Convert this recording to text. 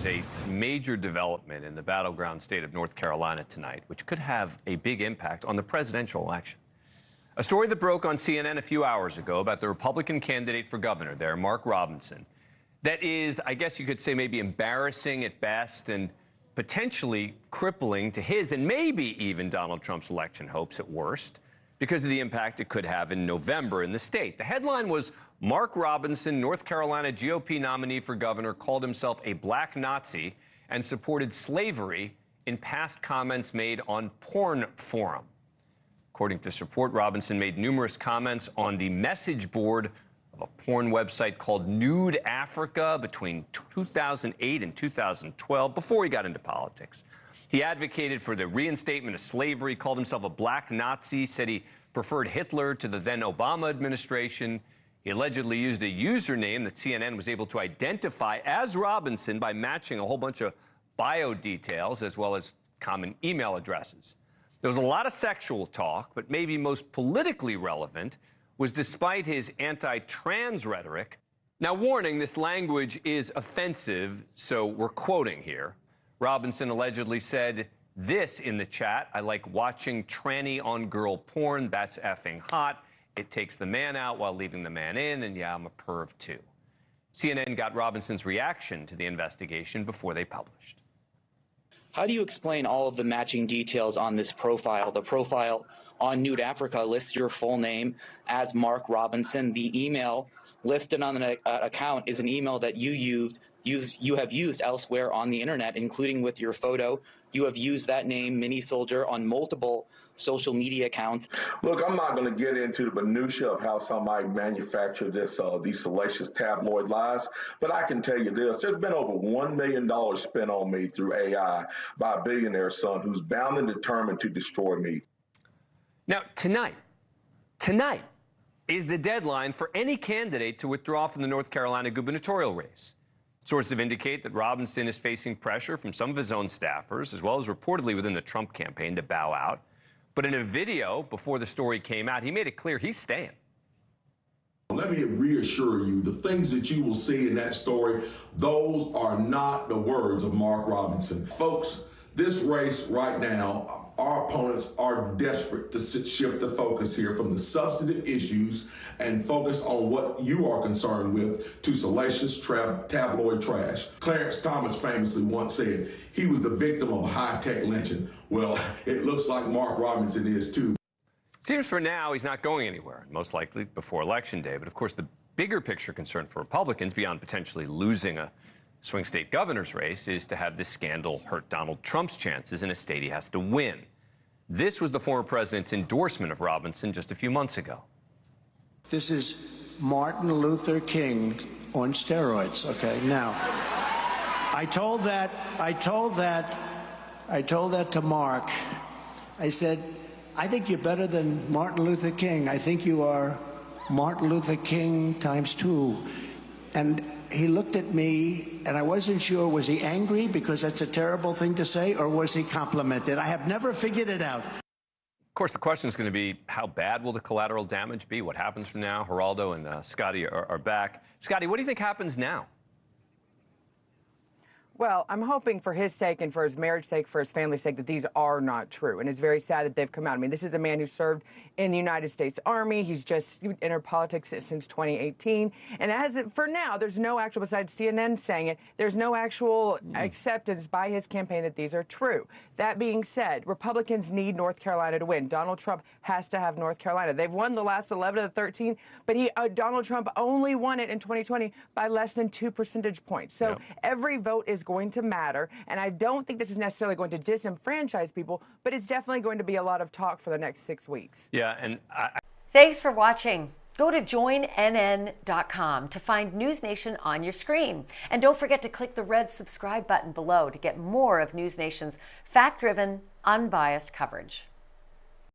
a major development in the battleground state of North Carolina tonight, which could have a big impact on the presidential election. A story that broke on CNN a few hours ago about the Republican candidate for governor there, Mark Robinson, that is, I guess you could say, maybe embarrassing at best and potentially crippling to his and maybe even Donald Trump's election hopes at worst because of the impact it could have in November in the state. The headline was, Mark Robinson, North Carolina GOP nominee for governor, called himself a black Nazi and supported slavery in past comments made on Porn Forum. According to this report, Robinson made numerous comments on the message board of a porn website called Nude Africa between 2008 and 2012, before he got into politics. He advocated for the reinstatement of slavery, called himself a black Nazi, said he preferred Hitler to the then Obama administration. He allegedly used a username that CNN was able to identify as Robinson by matching a whole bunch of bio details as well as common email addresses. There was a lot of sexual talk, but maybe most politically relevant was despite his anti-trans rhetoric. Now, warning, this language is offensive, so we're quoting here. Robinson allegedly said this in the chat: I like watching tranny on girl porn. That's effing hot. It takes the man out while leaving the man in, and yeah, I'm a perv too. CNN got Robinson's reaction to the investigation before they published. How do you explain all of the matching details on this profile? The profile on Nude Africa lists your full name as Mark Robinson. The email listed on the account is an email that you have used elsewhere on the internet, including with your photo. You have used that name, Mini Soldier, on multiple social media accounts. Look, I'm not going to get into the minutia of how somebody manufactured these salacious tabloid lies, but I can tell you this: there's been over $1 million spent on me through AI by a billionaire son who's bound and determined to destroy me. Now, tonight is the deadline for any candidate to withdraw from the North Carolina gubernatorial race. Sources indicate that Robinson is facing pressure from some of his own staffers, as well as reportedly within the Trump campaign, to bow out. But in a video before the story came out, he made it clear he's staying. Let me reassure you, the things that you will see in that story, those are not the words of Mark Robinson. Folks, this race right now, our opponents are desperate to shift the focus here from the substantive issues and focus on what you are concerned with to salacious tabloid trash. Clarence Thomas famously once said he was the victim of a high-tech lynching. Well, it looks like Mark Robinson is too. Seems for now he's not going anywhere, most likely before Election Day. But of course, the bigger picture concern for Republicans, beyond potentially losing a swing state governor's race, is to have this scandal hurt Donald Trump's chances in a state he has to win. This was the former president's endorsement of Robinson just a few months ago. This is Martin Luther King on steroids. Okay, now, I told that to Mark. I said, I think you're better than Martin Luther King. I think you are Martin Luther King ×2. And he looked at me, and I wasn't sure, was he angry because that's a terrible thing to say, or was he complimented? I have never figured it out. Of course, the question is going to be, how bad will the collateral damage be? What happens from now? Geraldo and Scottie are back. Scottie, what do you think happens now? Well, I'm hoping for his sake and for his marriage's sake, for his family's sake, that these are not true. And it's very sad that they've come out. I mean, this is a man who served in the United States Army. He's just entered politics since 2018. And for now, there's no actual, besides CNN saying it, there's no actual acceptance by his campaign that these are true. That being said, Republicans need North Carolina to win. Donald Trump has to have North Carolina. They've won the last 11 of the 13, but Donald Trump only won it in 2020 by less than 2 percentage points. So every vote is going to matter, and I don't think this is necessarily going to disenfranchise people, but it's definitely going to be a lot of talk for the next 6 weeks. Yeah, and Thanks for watching. Go to joinnn.com to find NewsNation on your screen. And don't forget to click the red subscribe button below to get more of NewsNation's fact-driven, unbiased coverage.